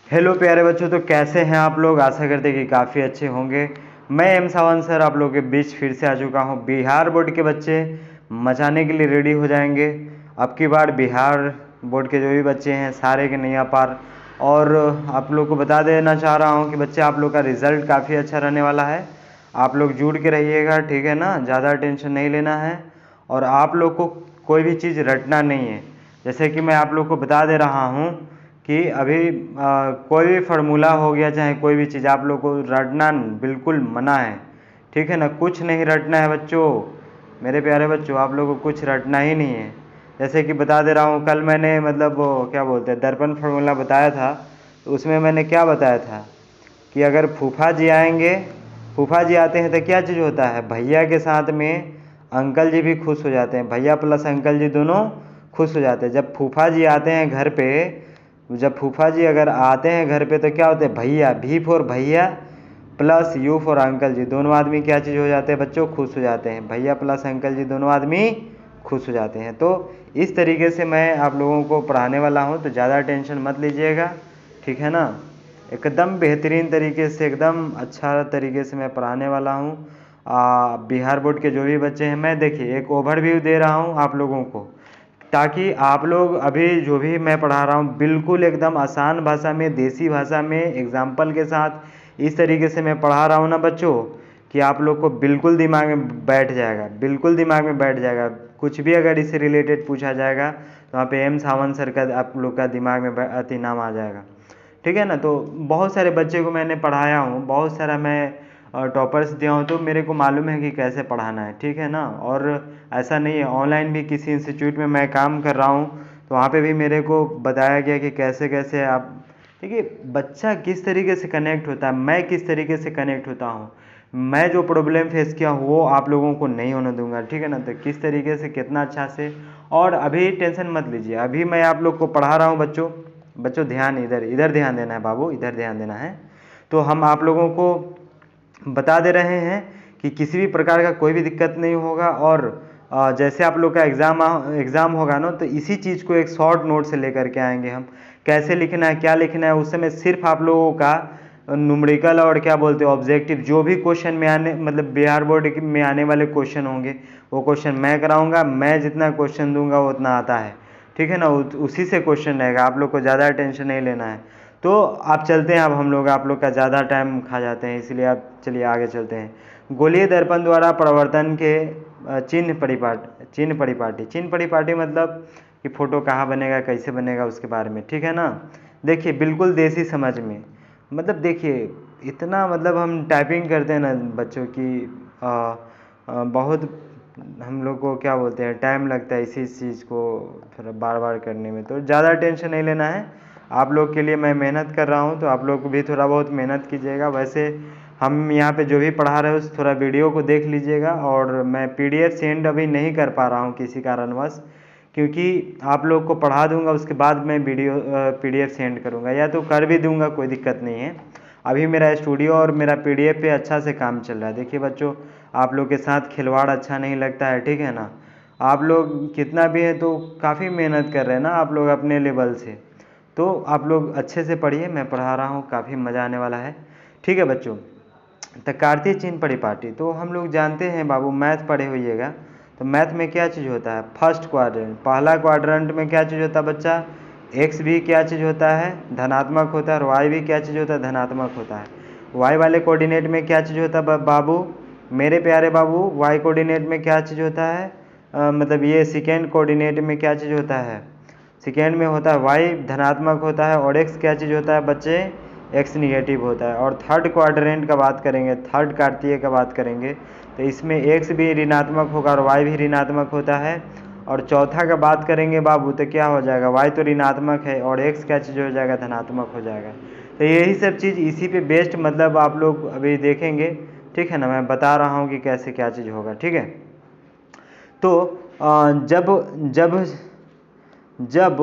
Hello प्यारे बच्चों, तो कैसे हैं आप लोग। आशा करते हैं कि काफ़ी अच्छे होंगे। मैं एम सावंत सर आप लोगों के बीच फिर से आ चुका हूं। बिहार बोर्ड के बच्चे मचाने के लिए रेडी हो जाएंगे। अब की बार बिहार बोर्ड के जो भी बच्चे हैं सारे के नैया पार। और आप लोग को बता देना चाह रहा हूं कि बच्चे आप लोग का रिजल्ट काफ़ी अच्छा रहने वाला है। आप लोग जुड़ के रहिएगा, ठीक है ना। ज़्यादा टेंशन नहीं लेना है और आप लोग को कोई भी चीज़ रटना नहीं है। जैसे कि मैं आप लोग को बता दे रहा हूँ कि अभी कोई भी फार्मूला हो गया, चाहे कोई भी चीज़, आप लोग को रटना बिल्कुल मना है, ठीक है ना। कुछ नहीं रटना है बच्चों, मेरे प्यारे बच्चों, आप लोगों को कुछ रटना ही नहीं है। जैसे कि बता दे रहा हूँ, कल मैंने मतलब वो क्या बोलते हैं दर्पण फार्मूला बताया था, तो उसमें मैंने क्या बताया था कि अगर फूफा जी आएंगे, फूफा जी आते हैं तो क्या चीज़ होता है, भैया के साथ में अंकल जी भी खुश हो जाते हैं। भैया प्लस अंकल जी दोनों खुश हो जाते हैं। जब फूफा जी आते हैं घर पे, जब फूफा जी अगर आते हैं घर पे तो क्या होते हैं, भैया, भी फॉर भैया प्लस यू फॉर अंकल जी, दोनों आदमी क्या चीज़ हो जाते हैं बच्चों, खुश हो जाते हैं। भैया प्लस अंकल जी दोनों आदमी खुश हो जाते हैं। तो इस तरीके से मैं आप लोगों को पढ़ाने वाला हूँ, तो ज़्यादा टेंशन मत लीजिएगा, ठीक है ना। एकदम बेहतरीन तरीके से, एकदम अच्छा तरीके से मैं पढ़ाने वाला हूँ। बिहार बोर्ड के जो भी बच्चे हैं, मैं देखिए एक ओवरव्यू दे रहा हूँ आप लोगों को, ताकि आप लोग अभी जो भी मैं पढ़ा रहा हूँ बिल्कुल एकदम आसान भाषा में, देसी भाषा में, एग्जाम्पल के साथ इस तरीके से मैं पढ़ा रहा हूँ ना बच्चों, कि आप लोग को बिल्कुल दिमाग में बैठ जाएगा, बिल्कुल दिमाग में बैठ जाएगा। कुछ भी अगर इससे रिलेटेड पूछा जाएगा तो वहाँ पे एम सावंत सर का आप लोग का दिमाग में अति नाम आ जाएगा, ठीक है ना। तो बहुत सारे बच्चे को मैंने पढ़ाया हूँ, बहुत सारा मैं टॉपर्स दिया हूँ, तो मेरे को मालूम है कि कैसे पढ़ाना है, ठीक है ना। और ऐसा नहीं है, ऑनलाइन भी किसी इंस्टीट्यूट में मैं काम कर रहा हूँ तो वहाँ पे भी मेरे को बताया गया कि कैसे कैसे आप, देखिए बच्चा किस तरीके से कनेक्ट होता है, मैं किस तरीके से कनेक्ट होता हूँ, मैं जो प्रॉब्लम फेस किया हूँ वो आप लोगों को नहीं होने दूंगा, ठीक है ना। तो किस तरीके से, कितना अच्छा से, और अभी टेंशन मत लीजिए, अभी मैं आप लोग को पढ़ा रहा हूँ बच्चों। बच्चों ध्यान, इधर इधर ध्यान देना है बाबू, इधर ध्यान देना है। तो हम आप लोगों को बता दे रहे हैं कि किसी भी प्रकार का कोई भी दिक्कत नहीं होगा। और जैसे आप लोग का एग्ज़ाम होगा ना, तो इसी चीज़ को एक शॉर्ट नोट से लेकर के आएंगे हम, कैसे लिखना है, क्या लिखना है। उस समय सिर्फ आप लोगों का न्यूमेरिकल और क्या बोलते हैं ऑब्जेक्टिव, जो भी क्वेश्चन में आने, मतलब बिहार बोर्ड में आने वाले क्वेश्चन होंगे वो क्वेश्चन मैं कराऊंगा। मैं जितना क्वेश्चन दूंगा वो उतना आता है, ठीक है ना। उसी से क्वेश्चन रहेगा, आप लोग को ज़्यादा टेंशन नहीं लेना है। तो आप चलते हैं, अब हम लोग आप लोग का ज़्यादा टाइम खा जाते हैं, इसलिए आप चलिए आगे चलते हैं। गोलीय दर्पण द्वारा प्रवर्तन के चिन्ह परिपाटी मतलब कि फ़ोटो कहाँ बनेगा, कैसे बनेगा, उसके बारे में, ठीक है ना। देखिए बिल्कुल देसी समझ में, मतलब देखिए इतना, मतलब हम टाइपिंग करते हैं ना बच्चों की, बहुत हम लोग को क्या बोलते हैं टाइम लगता है इसी चीज़ को थोड़ा बार बार करने में। तो ज़्यादा टेंशन नहीं लेना है, आप लोग के लिए मैं मेहनत कर रहा हूँ, तो आप लोग भी थोड़ा बहुत मेहनत कीजिएगा। वैसे हम यहाँ पे जो भी पढ़ा रहे हो थोड़ा वीडियो को देख लीजिएगा, और मैं पीडीएफ सेंड अभी नहीं कर पा रहा हूँ किसी कारणवश, क्योंकि आप लोग को पढ़ा दूंगा उसके बाद मैं वीडियो पीडीएफ सेंड करूँगा, या तो कर भी दूंगा, कोई दिक्कत नहीं है। अभी मेरा स्टूडियो और मेरा पीडीएफ पे अच्छा से काम चल रहा है। देखिए बच्चों, आप लोग के साथ खिलवाड़ अच्छा नहीं लगता है, ठीक है ना। आप लोग कितना भी है तो काफ़ी मेहनत कर रहे हैं ना आप लोग अपने लेवल से, तो आप लोग अच्छे से पढ़िए, मैं पढ़ा रहा हूँ, काफ़ी मज़ा आने वाला है, ठीक है बच्चों। तो कार्तीय चिन्ह परिपाटी तो हम लोग जानते हैं बाबू, मैथ पढ़े होइएगा, तो मैथ में क्या चीज़ होता है, फर्स्ट क्वाड्रेंट, पहला क्वाड्रेंट में क्या चीज़ होता है बच्चा, एक्स भी क्या चीज़ होता है, धनात्मक होता है, और वाई भी क्या चीज़ होता है, धनात्मक होता है। वाई वाले कोऑर्डिनेट में क्या चीज़ होता है बाबू, मेरे प्यारे बाबू, वाई कोऑर्डिनेट में क्या चीज़ होता है, मतलब ये सेकेंड कोऑर्डिनेट में क्या चीज़ होता है, सेकेंड में होता है वाई धनात्मक होता है, और एक्स क्या चीज़ होता है बच्चे, एक्स निगेटिव होता है। और थर्ड क्वाड्रेंट का बात करेंगे, थर्ड कार्तीय का बात करेंगे, तो इसमें एक्स भी ऋणात्मक होगा और वाई भी ऋणात्मक होता है। और चौथा का बात करेंगे बाबू, तो क्या हो जाएगा, वाई तो ऋणात्मक है और एक्स क्या चीज़ हो जाएगा, धनात्मक हो जाएगा। तो यही सब चीज़ इसी पे बेस्ड, मतलब आप लोग अभी देखेंगे, ठीक है ना। मैं बता रहा हूँ कि कैसे क्या चीज़ होगा, ठीक है। तो जब जब जब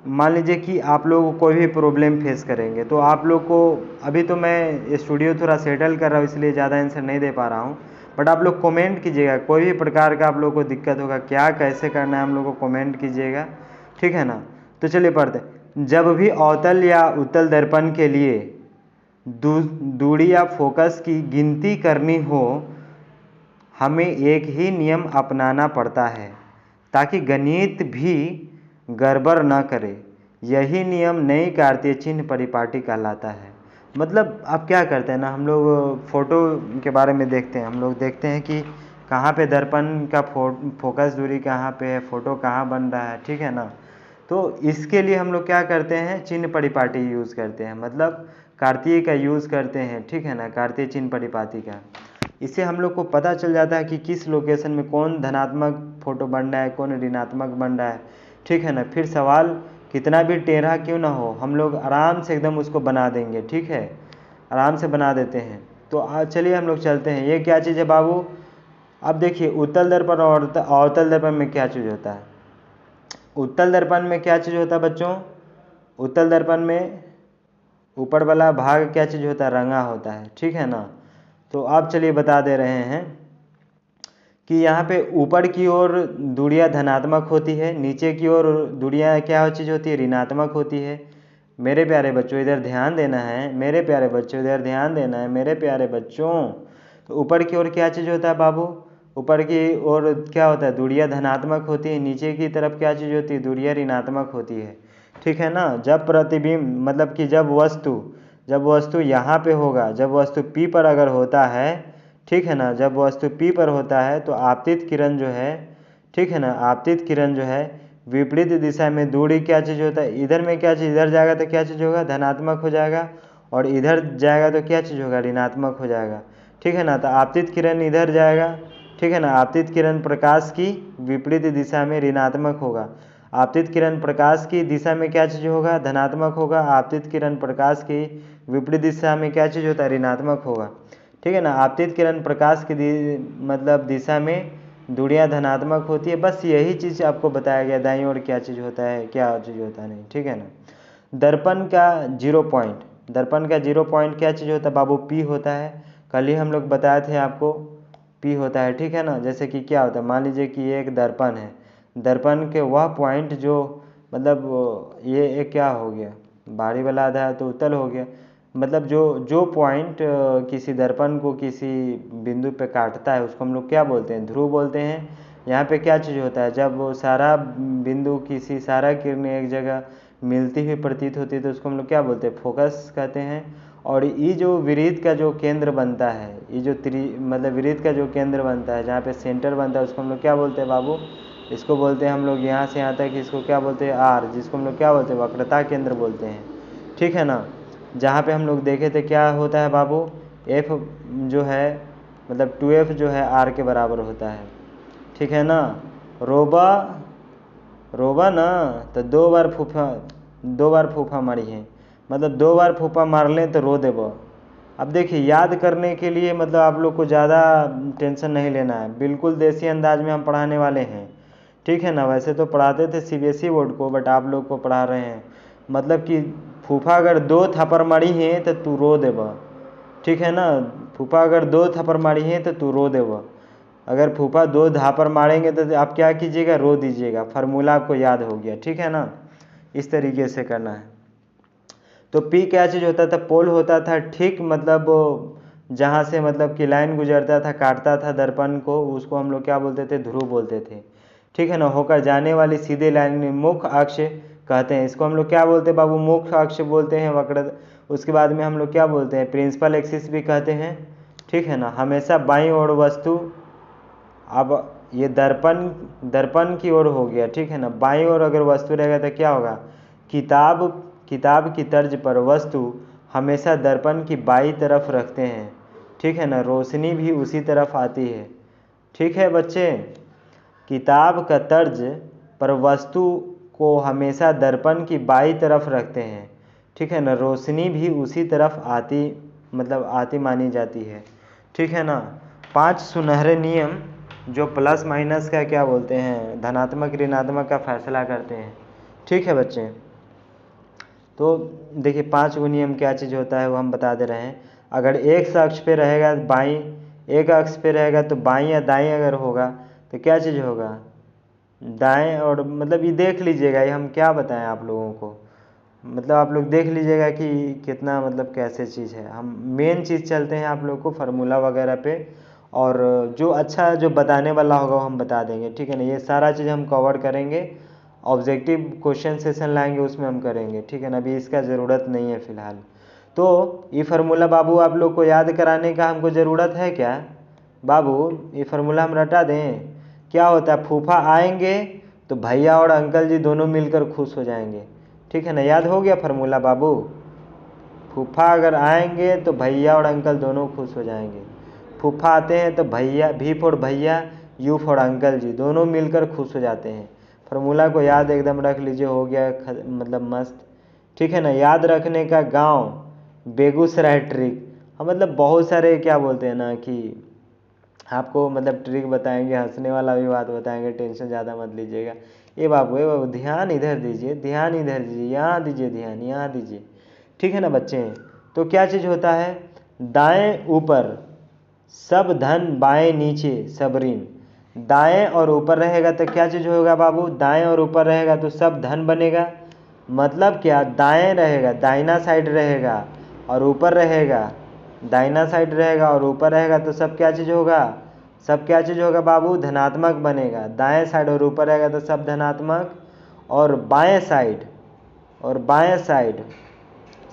मान लीजिए कि आप लोग कोई भी प्रॉब्लम फेस करेंगे, तो आप लोग को, अभी तो मैं स्टूडियो थोड़ा सेटल कर रहा हूँ इसलिए ज़्यादा आंसर नहीं दे पा रहा हूँ, बट आप लोग कमेंट कीजिएगा, कोई भी प्रकार का आप लोग को दिक्कत होगा, क्या कैसे करना है हम लोग को कमेंट कीजिएगा, ठीक है ना। तो चलिए पढ़ते हैं। जब भी अवतल या उत्तल दर्पण के लिए दूरी या फोकस की गिनती करनी हो, हमें एक ही नियम अपनाना पड़ता है ताकि गणित भी गड़बड़ न करे। यही नियम नई कार्तीय चिन्ह परिपाटी कहलाता है। मतलब अब क्या करते हैं ना, हम लोग फोटो के बारे में देखते हैं, हम लोग देखते हैं कि कहाँ पे दर्पण का फोकस दूरी कहाँ पे है, फोटो कहाँ बन रहा है, ठीक है ना। तो इसके लिए हम लोग क्या करते हैं, चिन्ह परिपाटी यूज़ करते हैं, मतलब कार्तीय का यूज़ करते हैं, ठीक है ना, कार्तीय चिन्ह परिपाटी का। इससे हम लोग को पता चल जाता है कि किस लोकेशन में कौन धनात्मक फोटो बन रहा है, कौन ऋणात्मक बन रहा है, ठीक है ना। फिर सवाल कितना भी टेढ़ा क्यों ना हो, हम लोग आराम से एकदम उसको बना देंगे, ठीक है, आराम से बना देते हैं। तो चलिए हम लोग चलते हैं। ये क्या चीज़ है बाबू? अब देखिए उत्तल दर्पण और अवतल दर्पण में क्या चीज़ होता है। उत्तल दर्पण में क्या चीज़ होता है बच्चों? उत्तल दर्पण में ऊपर वाला भाग क्या चीज़ होता है? रंगा होता है, ठीक है ना। तो आप चलिए बता दे रहे हैं कि यहाँ पे ऊपर की ओर दूरियां धनात्मक होती है, नीचे की ओर दूरियां क्या चीज़ होती है? ऋणात्मक होती है। मेरे प्यारे बच्चों इधर ध्यान देना है, मेरे प्यारे बच्चों इधर ध्यान देना है, मेरे प्यारे बच्चों। तो ऊपर की ओर क्या चीज़ होता है बाबू? ऊपर की ओर क्या होता है? दूरियां धनात्मक होती है। नीचे की तरफ क्या चीज़ होती है? दूरियां ऋणात्मक होती है, ठीक है ना। जब प्रतिबिंब मतलब कि जब वस्तु यहाँ पे होगा, जब वस्तु P पर अगर होता है, ठीक है ना, जब वस्तु P पर होता है तो आपतित किरण जो है, ठीक है ना, आपतित किरण जो है विपरीत दिशा में दूरी क्या चीज़ होता है? इधर में क्या चीज़, इधर जाएगा तो क्या चीज़ होगा? धनात्मक हो जाएगा, और इधर जाएगा तो क्या चीज़ होगा? ऋणात्मक हो जाएगा, ठीक है ना। तो आपतित किरण इधर जाएगा, ठीक है ना, आपतित किरण प्रकाश की विपरीत दिशा में ऋणात्मक होगा। आपतित किरण प्रकाश की दिशा में क्या चीज़ होगा? धनात्मक होगा। आपतित किरण प्रकाश की विपरीत दिशा में क्या चीज़ होता है? ऋणात्मक होगा, ठीक है ना। आपतित किरण प्रकाश की मतलब दिशा में दूरियां धनात्मक होती है। बस यही चीज़ आपको बताया गया, दाईं ओर क्या चीज़ होता है, क्या चीज़ होता है नहीं, ठीक है ना। दर्पण का 0 पॉइंट, दर्पण का 0 पॉइंट क्या चीज़ होता है बाबू? P होता है। कल ही हम लोग बताए थे आपको, P होता है, ठीक है ना। जैसे कि क्या होता है, मान लीजिए कि ये एक दर्पण है, दर्पण के वह पॉइंट जो मतलब ये एक क्या हो गया, बाहरी वाला आधा है तो उत्तल हो गया, मतलब जो पॉइंट किसी दर्पण को किसी बिंदु पे काटता है उसको हम लोग क्या बोलते हैं? ध्रुव बोलते हैं। यहाँ पे क्या चीज़ होता है, जब वो सारा बिंदु किसी सारा किरणें एक जगह मिलती हुई प्रतीत होती है तो उसको हम लोग क्या बोलते हैं? फोकस कहते हैं। और ये जो विरीत का जो केंद्र बनता है, ये जो मतलब विरीत का जो केंद्र बनता है, जहाँ पे सेंटर बनता है, उसको हम लोग क्या बोलते हैं बाबू? इसको बोलते हैं हम लोग यहाँ से यहाँ तक, इसको क्या बोलते हैं? आर, जिसको हम लोग क्या बोलते हैं? वक्रता केंद्र बोलते हैं, ठीक है ना। जहाँ पे हम लोग देखे थे क्या होता है बाबू? F जो है मतलब 2F जो है R के बराबर होता है, ठीक है ना। रोबा ना तो दो बार फूफा मारी है, मतलब 2 बार फूफा मार लें तो रो देबो। अब देखिए याद करने के लिए मतलब आप लोग को ज़्यादा टेंशन नहीं लेना है, बिल्कुल देसी अंदाज में हम पढ़ाने वाले हैं, ठीक है ना। वैसे तो पढ़ाते थे CBSE बोर्ड को, बट आप लोग को पढ़ा रहे हैं। मतलब कि फूफा अगर 2 थप्पड़ मारी है तो तू रो देबा, ठीक है ना। फूफा अगर 2 थप्पड़ मारी है तो तू रो देबा। अगर फूफा 2 झापड़ मारेंगे तो आप क्या कीजिएगा? रो दीजिएगा। फार्मूला आपको याद हो गया, ठीक है ना। इस तरीके से करना है। तो P क्या चीज़ होता था? पोल होता था, ठीक, मतलब जहाँ से मतलब कि लाइन गुजरता था, काटता था दर्पण को, उसको हम लोग क्या बोलते थे? ध्रुव बोलते थे, ठीक है ना। होकर जाने वाली सीधे लाइन में मुख्य अक्ष कहते हैं, इसको हम लोग क्या बोलते हैं बाबू? मुख्य अक्ष बोलते हैं, वक्र। उसके बाद में हम लोग क्या बोलते हैं? प्रिंसिपल एक्सिस भी कहते हैं, ठीक है ना। हमेशा बाईं ओर वस्तु, अब ये दर्पण की ओर हो गया, ठीक है ना। बाईं ओर अगर वस्तु रहेगा तो क्या होगा? किताब की तर्ज पर वस्तु हमेशा दर्पण की बाईं तरफ रखते हैं, ठीक है ना। रोशनी भी उसी तरफ आती है, ठीक है बच्चे। किताब का तर्ज पर वस्तु को हमेशा दर्पण की बाईं तरफ रखते हैं, ठीक है ना। रोशनी भी उसी तरफ आती मानी जाती है, ठीक है ना। 5 सुनहरे नियम जो प्लस माइनस का क्या बोलते हैं? धनात्मक ऋणात्मक का फैसला करते हैं, ठीक है बच्चे। तो देखिए 5 गो नियम क्या चीज़ होता है वो हम बता दे रहे हैं। अगर एक अक्ष पे रहेगा बाईं, एक अक्ष पे रहेगा तो बाईं या दाईं अगर होगा तो क्या चीज़ होगा? दाएं। और मतलब ये देख लीजिएगा, ये हम क्या बताएं आप लोगों को, मतलब आप लोग देख लीजिएगा कि कितना मतलब कैसे चीज़ है। हम मेन चीज़ चलते हैं आप लोग को फार्मूला वगैरह पे, और जो अच्छा जो बताने वाला होगा वो हम बता देंगे, ठीक है ना। ये सारा चीज़ हम कवर करेंगे, ऑब्जेक्टिव क्वेश्चन सेशन लाएंगे उसमें हम करेंगे, ठीक है ना। अभी इसका ज़रूरत नहीं है फ़िलहाल। तो ये फार्मूला बाबू आप लोग को याद कराने का हमको ज़रूरत है क्या बाबू? ये फार्मूला हम रटा दें? क्या होता है, फूफा आएंगे तो भैया और अंकल जी दोनों मिलकर खुश हो जाएंगे, ठीक है ना। याद हो गया फार्मूला बाबू? फूफा अगर आएंगे तो भैया और अंकल दोनों खुश हो जाएंगे। फूफा आते हैं तो भैया, भी फॉर भैया, यू फॉर अंकल जी, दोनों मिलकर खुश हो जाते हैं। फार्मूला को याद एकदम रख लीजिए, हो गया मतलब मस्त, ठीक है ना। याद रखने का गांव बेगूसराय ट्रिक। हम मतलब बहुत सारे क्या बोलते हैं ना कि आपको मतलब ट्रिक बताएंगे, हंसने वाला भी बात बताएंगे, टेंशन ज़्यादा मत लीजिएगा। ए बाबू ध्यान इधर दीजिए, ध्यान इधर दीजिए, यहाँ दीजिए ध्यान, यहाँ दीजिए, ठीक है ना बच्चे। तो क्या चीज़ होता है, दाएं ऊपर सब धन, बाएं नीचे सब ऋण। दाएं और ऊपर रहेगा तो क्या चीज़ होगा बाबू? दाएं और ऊपर रहेगा तो सब धन बनेगा। मतलब क्या, दाएं रहेगा, दाहिना साइड रहेगा, और ऊपर रहेगा, दाहिना साइड रहेगा और ऊपर रहेगा तो सब क्या चीज़ होगा? सब क्या चीज़ होगा बाबू? धनात्मक बनेगा। दाएं साइड और ऊपर रहेगा तो सब धनात्मक, और बाएं साइड और बाएं साइड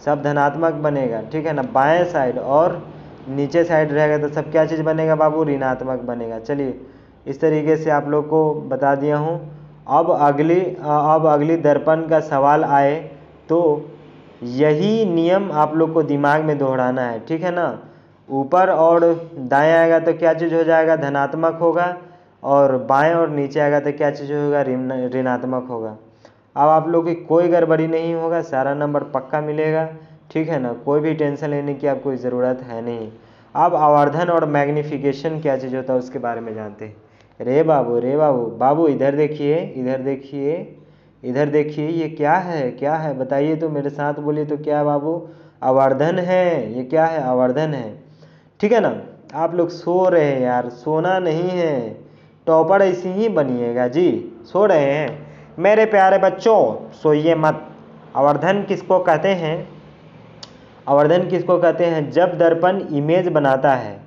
सब धनात्मक बनेगा, ठीक है ना। बाएं साइड और नीचे साइड रहेगा तो सब क्या चीज़ बनेगा बाबू? ऋणात्मक बनेगा। चलिए इस तरीके से आप लोग को बता दिया हूँ। अब अगली दर्पण का सवाल आए तो यही नियम आप लोग को दिमाग में दोहराना है, ठीक है ना। ऊपर और दाएं आएगा तो क्या चीज़ हो जाएगा? धनात्मक होगा, और बाएं और नीचे आएगा तो क्या चीज़ होगा? ऋणात्मक होगा। अब आप लोग की कोई गड़बड़ी नहीं होगा, सारा नंबर पक्का मिलेगा, ठीक है ना। कोई भी टेंशन लेने की आपको ज़रूरत है नहीं। अब आवर्धन और मैग्नीफिकेशन क्या चीज़ होता है उसके बारे में जानते हैं। रे बाबू, रे बाबू, बाबू इधर देखिए, इधर देखिए, इधर देखिए, ये क्या है, क्या है बताइए तो, मेरे साथ बोलिए तो। क्या है बाबू? आवर्धन है। ये क्या है? आवर्धन है, ठीक है ना। आप लोग सो रहे हैं यार, सोना नहीं है, टॉपर ऐसे ही बनिएगा जी। सो रहे हैं मेरे प्यारे बच्चों, सोइए मत। आवर्धन किसको कहते हैं? आवर्धन किसको कहते हैं? जब दर्पण इमेज बनाता है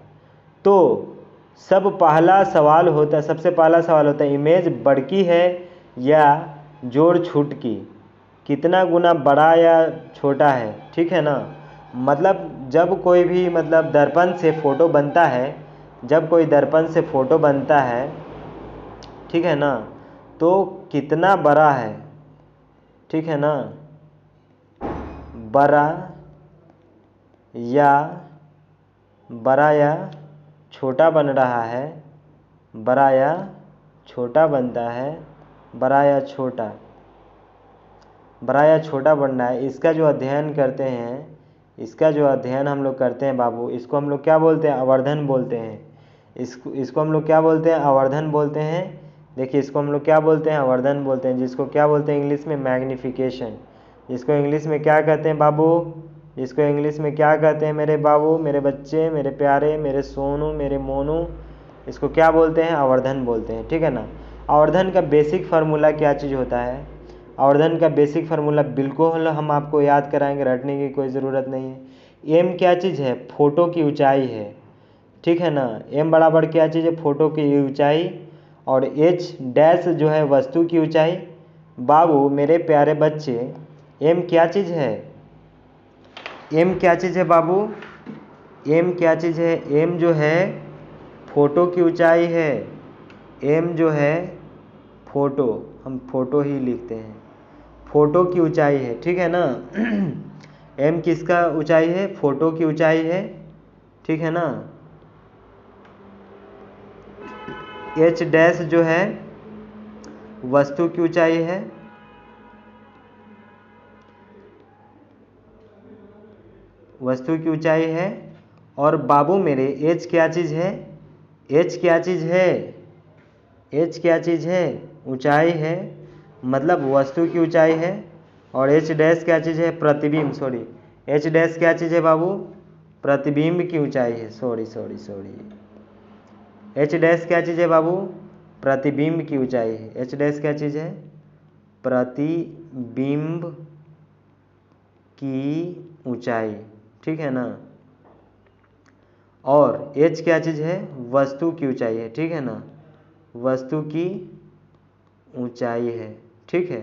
तो सबसे पहला सवाल होता है, इमेज बड़की है या जोड़ छूट की, कितना गुना बड़ा या छोटा है, ठीक है ना। मतलब जब कोई भी मतलब दर्पण से फ़ोटो बनता है, जब कोई दर्पण से फ़ोटो बनता है, ठीक है ना, तो कितना बड़ा है, ठीक है ना, बड़ा या छोटा बन रहा है, बड़ा या छोटा बनता है, बड़ा या छोटा बन रहा है। इसका जो अध्ययन करते हैं, इसका जो अध्ययन हम लोग करते हैं बाबू, इसको हम लोग क्या बोलते हैं? आवर्धन बोलते हैं। इसको हम लोग क्या बोलते हैं? आवर्धन बोलते हैं। देखिए इसको हम लोग क्या बोलते हैं? आवर्धन बोलते हैं, जिसको क्या बोलते हैं इंग्लिश में? मैग्नीफिकेशन। इसको इंग्लिश में क्या कहते हैं बाबू? इसको इंग्लिश में क्या कहते हैं मेरे बाबू, मेरे बच्चे, मेरे प्यारे, मेरे सोनू, मेरे मोनू? इसको क्या बोलते हैं? आवर्धन बोलते हैं, ठीक है ना। आवर्धन का बेसिक फार्मूला क्या चीज़ होता है? आवर्धन का बेसिक फार्मूला बिल्कुल हम आपको याद कराएंगे, रटने की कोई ज़रूरत नहीं है। एम क्या चीज़ है? फोटो की ऊंचाई है, ठीक है ना। एम बराबर क्या चीज़ है? फोटो की ऊंचाई। और एच डैश जो है वस्तु की ऊंचाई। बाबू मेरे प्यारे बच्चे, एम क्या चीज़ है? एम क्या चीज़ है बाबू? एम क्या चीज़ है? एम जो है फोटो की ऊंचाई है। एम जो है फोटो, हम फोटो ही लिखते हैं, फोटो की ऊंचाई है, ठीक है ना। एम किसका ऊंचाई है? फोटो की ऊंचाई है, ठीक है ना। एच डैश जो है वस्तु की ऊंचाई है, वस्तु की ऊंचाई है। और बाबू मेरे एच क्या चीज़ है? एच क्या चीज़ है? एच क्या चीज़ है? ऊंचाई है, मतलब वस्तु की ऊंचाई है। और एच डैश क्या चीज़ है? प्रतिबिंब, सॉरी, एच डैश क्या चीज़ है बाबू? प्रतिबिंब की ऊंचाई है, सॉरी। एच डैश क्या चीज़ है बाबू? प्रतिबिंब की ऊंचाई है। एच डैश क्या चीज़ है? प्रतिबिंब की ऊंचाई, ठीक है ना। और h क्या चीज़ है, वस्तु की ऊंचाई है, ठीक है ना, वस्तु की ऊंचाई है, ठीक है।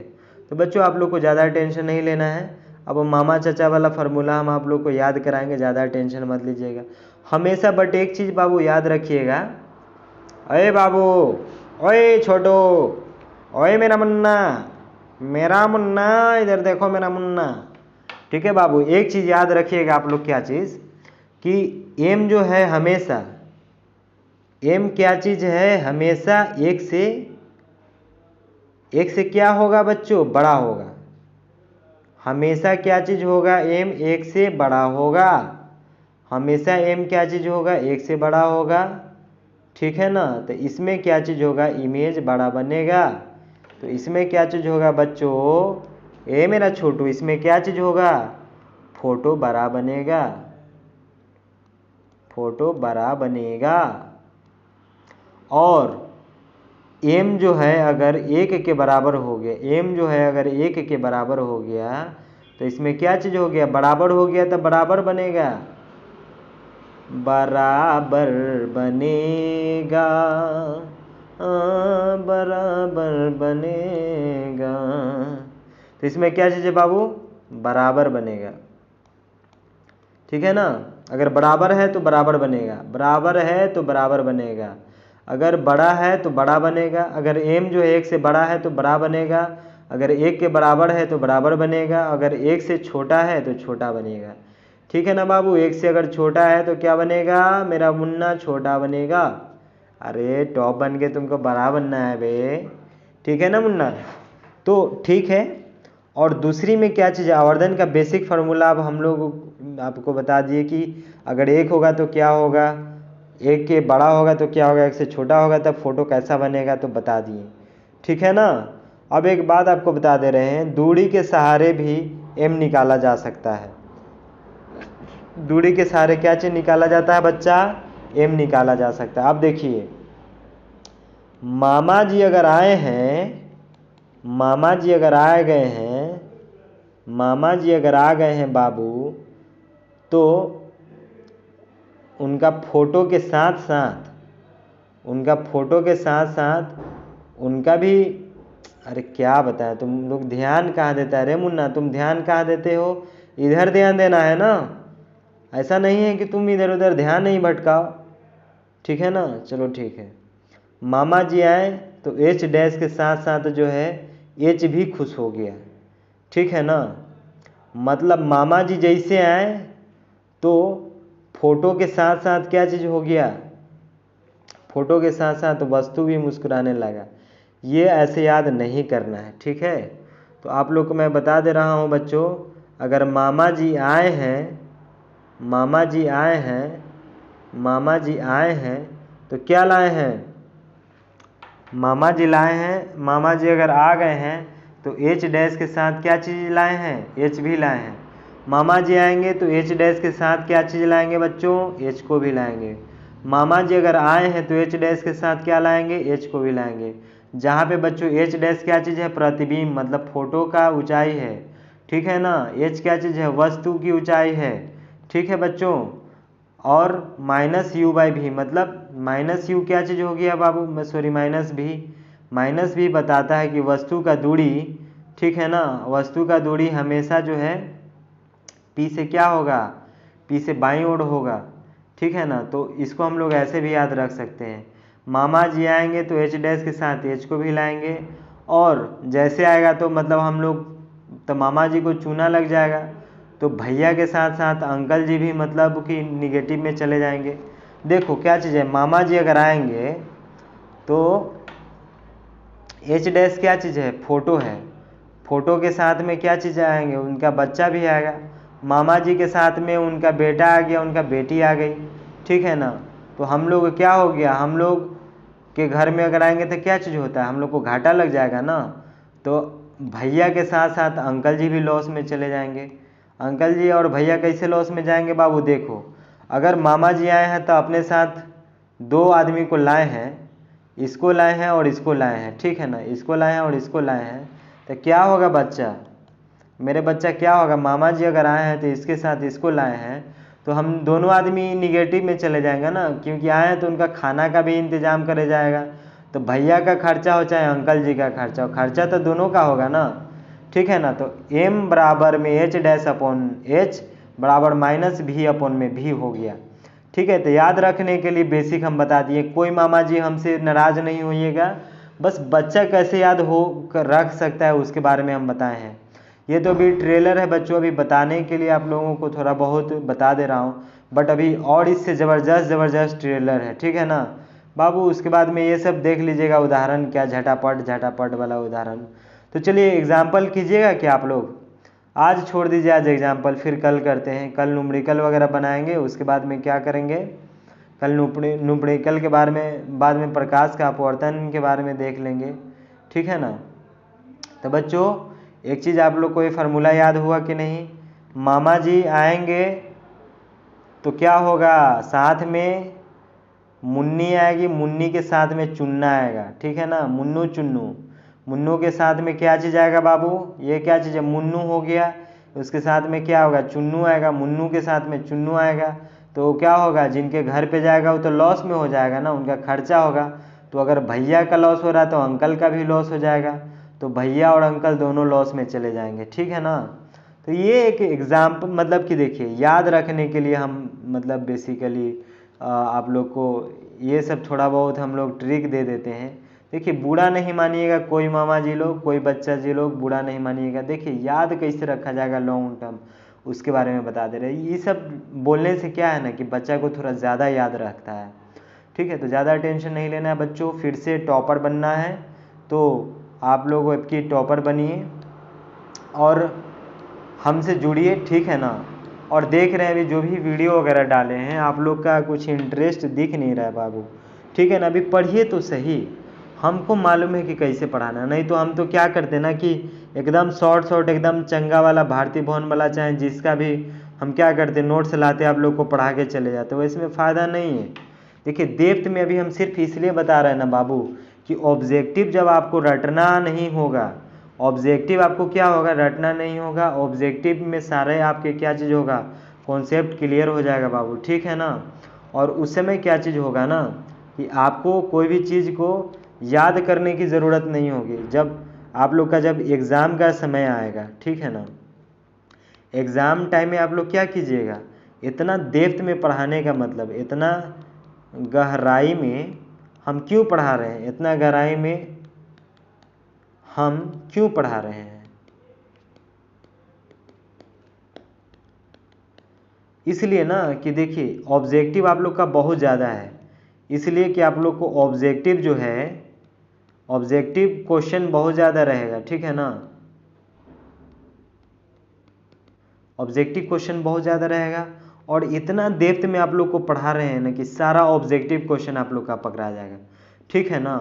तो बच्चों आप लोग को ज़्यादा टेंशन नहीं लेना है। अब मामा चाचा वाला फार्मूला हम आप लोग को याद कराएंगे, ज़्यादा टेंशन मत लीजिएगा हमेशा। बट एक चीज़ बाबू याद रखिएगा, अरे बाबू, ओए छोटो, ओए मेरा मुन्ना, मेरा मुन्ना, इधर देखो मेरा मुन्ना, ठीक है बाबू। एक चीज़ याद रखिएगा आप लोग, क्या चीज़ कि एम जो है हमेशा, एम क्या चीज़ है, हमेशा एक से क्या होगा बच्चों, बड़ा होगा। हमेशा क्या चीज़ होगा, एम एक से बड़ा होगा। हमेशा एम क्या चीज़ होगा, एक से बड़ा होगा, ठीक है ना। तो इसमें क्या चीज़ होगा, इमेज बड़ा बनेगा। तो इसमें क्या चीज़ होगा बच्चों, ए मेरा छोटू, इसमें क्या चीज़ होगा, फोटो बड़ा बनेगा, फोटो बड़ा बनेगा। और एम जो है अगर एक के बराबर हो गया, एम जो है अगर एक के बराबर हो गया तो इसमें क्या चीज़ हो गया, बराबर हो गया तो बराबर बनेगा, बराबर बनेगा, बराबर बनेगा। तो इसमें क्या चीज़ है बाबू, बराबर बनेगा, ठीक है ना। अगर बराबर है तो बराबर बनेगा, बराबर है तो बराबर बनेगा। अगर बड़ा है तो बड़ा बनेगा, अगर एम जो है एक से बड़ा है तो बड़ा बनेगा, अगर एक के बराबर है तो बराबर बनेगा, अगर एक से छोटा है तो छोटा बनेगा, ठीक है ना बाबू। एक से अगर छोटा है तो क्या बनेगा, मेरा मुन्ना छोटा बनेगा। अरे टॉप बन के तुमको बड़ा बनना है बे, ठीक है ना मुन्ना। तो ठीक है। और दूसरी में क्या चीज़ है, आवर्धन का बेसिक फार्मूला अब हम लोग आपको बता दिए कि अगर एक होगा तो क्या होगा, एक के बड़ा होगा तो क्या होगा, एक से छोटा होगा तब फोटो कैसा बनेगा, तो बता दिए, ठीक है ना। अब एक बात आपको बता दे रहे हैं, दूरी के सहारे भी एम निकाला जा सकता है। दूरी के सहारे क्या चीज़ निकाला जाता है बच्चा, एम निकाला जा सकता है। अब देखिए, मामा जी अगर आए हैं, मामा जी अगर आ गए हैं, मामा जी अगर आ गए हैं बाबू, तो उनका फोटो के साथ साथ, उनका फोटो के साथ साथ उनका भी, अरे क्या बताएं, तुम लोग ध्यान कहाँ देता है रे मुन्ना, तुम ध्यान कहाँ देते हो, इधर ध्यान देना है ना, ऐसा नहीं है कि तुम इधर उधर ध्यान नहीं भटकाओ, ठीक है ना। चलो ठीक है। मामा जी आए तो एच डैश के साथ साथ जो है एच भी खुश हो गया, ठीक है ना। मतलब मामा जी जैसे आए तो फोटो के साथ साथ क्या चीज़ हो गया, फोटो के साथ साथ वस्तु भी मुस्कुराने लगा। ये ऐसे याद नहीं करना है, ठीक है। तो आप लोग को मैं बता दे रहा हूँ बच्चों, अगर मामा जी आए हैं, मामा जी आए हैं, मामा जी आए हैं तो क्या लाए हैं, मामा जी लाए हैं। मामा जी अगर आ गए हैं तो एच डैश के साथ क्या चीज़ लाए हैं, एच भी लाए हैं। मामा जी आएंगे तो एच डैश के साथ क्या चीज़ लाएंगे बच्चों, एच को भी लाएंगे। मामा जी अगर आए हैं तो एच डैश के साथ क्या लाएंगे, एच को भी लाएंगे। जहाँ पे बच्चों एच डैश क्या चीज़ है, प्रतिबिंब, मतलब फोटो का ऊंचाई है, ठीक है ना। एच क्या चीज़ है, वस्तु की ऊंचाई है, ठीक है बच्चों। और माइनस यू बाई भी, मतलब माइनस यू क्या चीज़ हो गया बाबू, सॉरी माइनस भी, माइनस भी बताता है कि वस्तु का दूरी, ठीक है ना। वस्तु का दूरी हमेशा जो है पी से क्या होगा, पी से बाईं ओर होगा, ठीक है ना। तो इसको हम लोग ऐसे भी याद रख सकते हैं, मामा जी आएंगे तो एच डैश के साथ एच को भी लाएंगे, और जैसे आएगा तो मतलब हम लोग, तो मामा जी को चूना लग जाएगा, तो भैया के साथ साथ अंकल जी भी मतलब कि निगेटिव में चले जाएंगे। देखो क्या चीज़ है, मामा जी अगर आएंगे तो एच डैश क्या चीज़ है, फोटो है, फोटो के साथ में क्या चीज़ आएंगे, उनका बच्चा भी आएगा। मामा जी के साथ में उनका बेटा आ गया, उनका बेटी आ गई, ठीक है ना। तो हम लोग क्या हो गया, हम लोग के घर में अगर आएंगे तो क्या चीज़ होता है, हम लोग को घाटा लग जाएगा ना। तो भैया के साथ साथ अंकल जी भी लॉस में चले जाएंगे। अंकल जी और भैया कैसे लॉस में जाएंगे बाबू, देखो अगर मामा जी आए हैं तो अपने साथ दो आदमी को लाए हैं, इसको लाए हैं और इसको लाए हैं, ठीक है ना, इसको लाए हैं और इसको लाए हैं, तो क्या होगा बच्चा, मेरे बच्चा क्या होगा, मामा जी अगर आए हैं तो इसके साथ इसको लाए हैं, तो हम दोनों आदमी निगेटिव में चले जाएंगे ना, क्योंकि आए हैं तो उनका खाना का भी इंतजाम करे जाएगा। तो भैया का खर्चा हो चाहे अंकल जी का खर्चा हो, खर्चा तो दोनों का होगा ना, ठीक है ना। तो m बराबर में h डैश अपॉन h बराबर माइनस भी अपॉन में भी हो गया, ठीक है। तो याद रखने के लिए बेसिक हम बता दिए, कोई मामा जी हमसे नाराज नहीं होइएगा, बस बच्चा कैसे याद हो रख सकता है उसके बारे में हम बताए हैं। ये तो अभी ट्रेलर है बच्चों, अभी बताने के लिए आप लोगों को थोड़ा बहुत बता दे रहा हूँ, बट अभी और इससे ज़बरदस्त ट्रेलर है, ठीक है ना बाबू। उसके बाद में ये सब देख लीजिएगा उदाहरण, क्या झटापट वाला उदाहरण। तो चलिए एग्जाम्पल कीजिएगा क्या आप लोग, आज छोड़ दीजिए, आज एग्जाम्पल, फिर कल करते हैं। कल न्यूमेरिकल वगैरह बनाएंगे, उसके बाद में क्या करेंगे, कल न्यूमेरिकल के बारे में, बाद में प्रकाश का अपवर्तन के बारे में देख लेंगे, ठीक है ना। तो बच्चों एक चीज़ आप लोग को ये फार्मूला याद हुआ कि नहीं, मामा जी आएंगे तो क्या होगा, साथ में मुन्नी आएगी, मुन्नी के साथ में चुन्ना आएगा, ठीक है ना, मुन्नू चुन्नू। मुन्नू के साथ में क्या चीज़ आएगा बाबू, ये क्या चीज़ है, मुन्नू हो गया, उसके साथ में क्या होगा, चुन्नू आएगा, मुन्नू के साथ में चुन्नू आएगा। तो क्या होगा, जिनके घर पे जाएगा वो तो लॉस में हो जाएगा ना, उनका खर्चा होगा। तो अगर भैया का लॉस हो रहा है तो अंकल का भी लॉस हो जाएगा, तो भैया और अंकल दोनों लॉस में चले जाएंगे, ठीक है ना। तो ये एक एग्जाम्पल, मतलब कि देखिए याद रखने के लिए हम मतलब बेसिकली आप लोग को ये सब थोड़ा बहुत हम लोग ट्रिक दे देते हैं। देखिए बुरा नहीं मानिएगा कोई मामा जी लोग, कोई बच्चा जी लोग, बुरा नहीं मानिएगा। देखिए याद कैसे रखा जाएगा लॉन्ग टर्म, उसके बारे में बता दे रहे हैं। ये सब बोलने से क्या है ना कि बच्चा को थोड़ा ज़्यादा याद रखता है, ठीक है। तो ज़्यादा टेंशन नहीं लेना है बच्चों, फिर से टॉपर बनना है तो आप लोग आपकी टॉपर बनिए और हमसे जुड़िए, ठीक है ना। और देख रहे हैं अभी जो भी वीडियो वगैरह डाले हैं, आप लोग का कुछ इंटरेस्ट दिख नहीं रहा है बाबू, ठीक है ना। अभी पढ़िए तो सही, हमको मालूम है कि कैसे पढ़ाना, नहीं तो हम तो क्या करते ना कि एकदम शॉर्ट एकदम चंगा वाला, भारतीय भवन वाला, चाहे जिसका भी, हम क्या करते नोट्स लाते आप लोग को पढ़ा के चले जाते, वो इसमें फ़ायदा नहीं है। देखिए डेप्थ में अभी हम सिर्फ इसलिए बता रहे हैं ना बाबू कि ऑब्जेक्टिव जब आपको रटना नहीं होगा, ऑब्जेक्टिव आपको क्या होगा, रटना नहीं होगा, ऑब्जेक्टिव में सारे आपके क्या चीज़ होगा, कॉन्सेप्ट क्लियर हो जाएगा बाबू, ठीक है ना। और उस समय क्या चीज़ होगा ना कि आपको कोई भी चीज़ को याद करने की ज़रूरत नहीं होगी। जब आप लोग का जब एग्ज़ाम का समय आएगा, ठीक है ना, एग्ज़ाम टाइम में आप लोग क्या कीजिएगा, इतना डेप्थ में पढ़ाने का मतलब, इतना गहराई में हम क्यों पढ़ा रहे हैं, इतना गहराई में हम क्यों पढ़ा रहे हैं, इसलिए ना कि देखिए ऑब्जेक्टिव आप लोग का बहुत ज़्यादा है, इसलिए कि आप लोग को ऑब्जेक्टिव जो है, ऑब्जेक्टिव क्वेश्चन बहुत ज़्यादा रहेगा, ठीक है ना। ऑब्जेक्टिव क्वेश्चन बहुत ज़्यादा रहेगा और इतना डेप्थ में आप लोग को पढ़ा रहे हैं ना कि सारा ऑब्जेक्टिव क्वेश्चन आप लोग का पकड़ा जाएगा, ठीक है ना।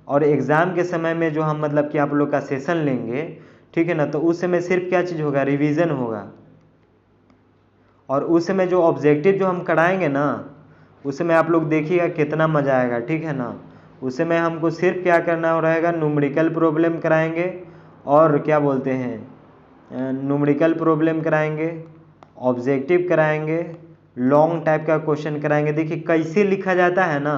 और एग्ज़ाम के समय में जो हम मतलब कि आप लोग का सेशन लेंगे, ठीक है ना, तो उस समय सिर्फ क्या चीज़ होगा, रिवीजन होगा। और उस समय जो ऑब्जेक्टिव जो हम कराएंगे ना, उस समय आप लोग देखिएगा कितना मज़ा आएगा, ठीक है ना। उस समय हमको सिर्फ क्या करना रहेगा, न्यूमेरिकल प्रॉब्लम कराएंगे और क्या बोलते हैं, न्यूमेरिकल प्रॉब्लम कराएंगे, ऑब्जेक्टिव कराएंगे, लॉन्ग टाइप का क्वेश्चन कराएंगे। देखिए कैसे लिखा जाता है ना,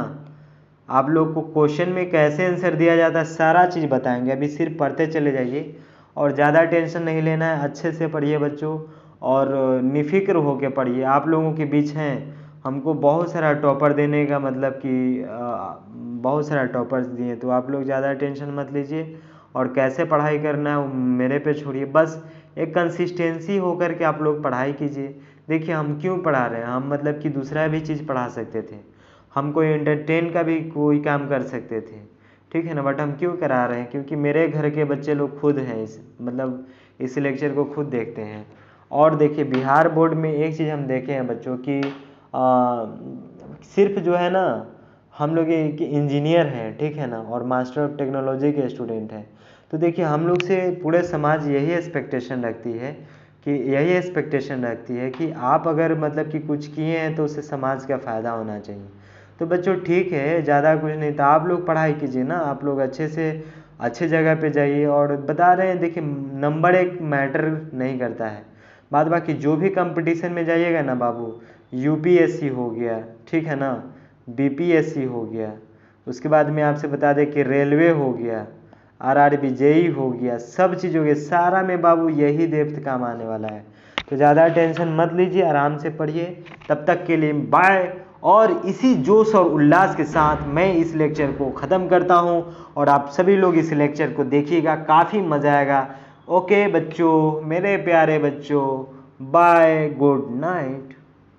आप लोग को क्वेश्चन में कैसे आंसर दिया जाता है, सारा चीज़ बताएंगे। अभी सिर्फ पढ़ते चले जाइए और ज़्यादा टेंशन नहीं लेना है, अच्छे से पढ़िए बच्चों और निफ़िक्र होकर पढ़िए। आप लोगों के बीच हैं, हमको बहुत सारा टॉपर देने का मतलब कि बहुत सारा टॉपर्स दिए, तो आप लोग ज़्यादा टेंशन मत लीजिए और कैसे पढ़ाई करना है मेरे पे छोड़िए, बस एक कंसिस्टेंसी होकर के आप लोग पढ़ाई कीजिए। देखिए हम क्यों पढ़ा रहे हैं, हम मतलब कि दूसरा भी चीज़ पढ़ा सकते थे, हम कोई एंटरटेन का भी कोई काम कर सकते थे, ठीक है ना, बट हम क्यों करा रहे हैं, क्योंकि मेरे घर के बच्चे लोग खुद हैं इस लेक्चर को खुद देखते हैं। और देखिए बिहार बोर्ड में एक चीज़ हम देखे हैं बच्चों की, सिर्फ जो है ना हम लोग एक इंजीनियर हैं, ठीक है ना, और मास्टर ऑफ टेक्नोलॉजी के स्टूडेंट हैं। तो देखिए हम लोग से पूरे समाज यही एक्सपेक्टेशन रखती है कि आप अगर मतलब कि कुछ किए हैं तो उससे समाज का फ़ायदा होना चाहिए। तो बच्चों ठीक है, ज़्यादा कुछ नहीं, तो आप लोग पढ़ाई कीजिए ना, आप लोग अच्छे से अच्छी जगह पे जाइए। और बता रहे हैं देखिए, नंबर एक मैटर नहीं करता है, बाद बाकी जो भी कंपटीशन में जाइएगा ना बाबू, यूपीएससी हो गया, ठीक है ना, बीपीएससी हो गया, उसके बाद में आपसे बता दें कि रेलवे हो गया, आरआरबी जेई हो गया, सब चीज़ हो गया, सारा में बाबू यही देव काम आने वाला है। तो ज़्यादा टेंशन मत लीजिए, आराम से पढ़िए। तब तक के लिए बाय। और इसी जोश और उल्लास के साथ मैं इस लेक्चर को ख़त्म करता हूं, और आप सभी लोग इस लेक्चर को देखिएगा, काफ़ी मज़ा आएगा। ओके बच्चों, मेरे प्यारे बच्चों, बाय, गुड नाइट।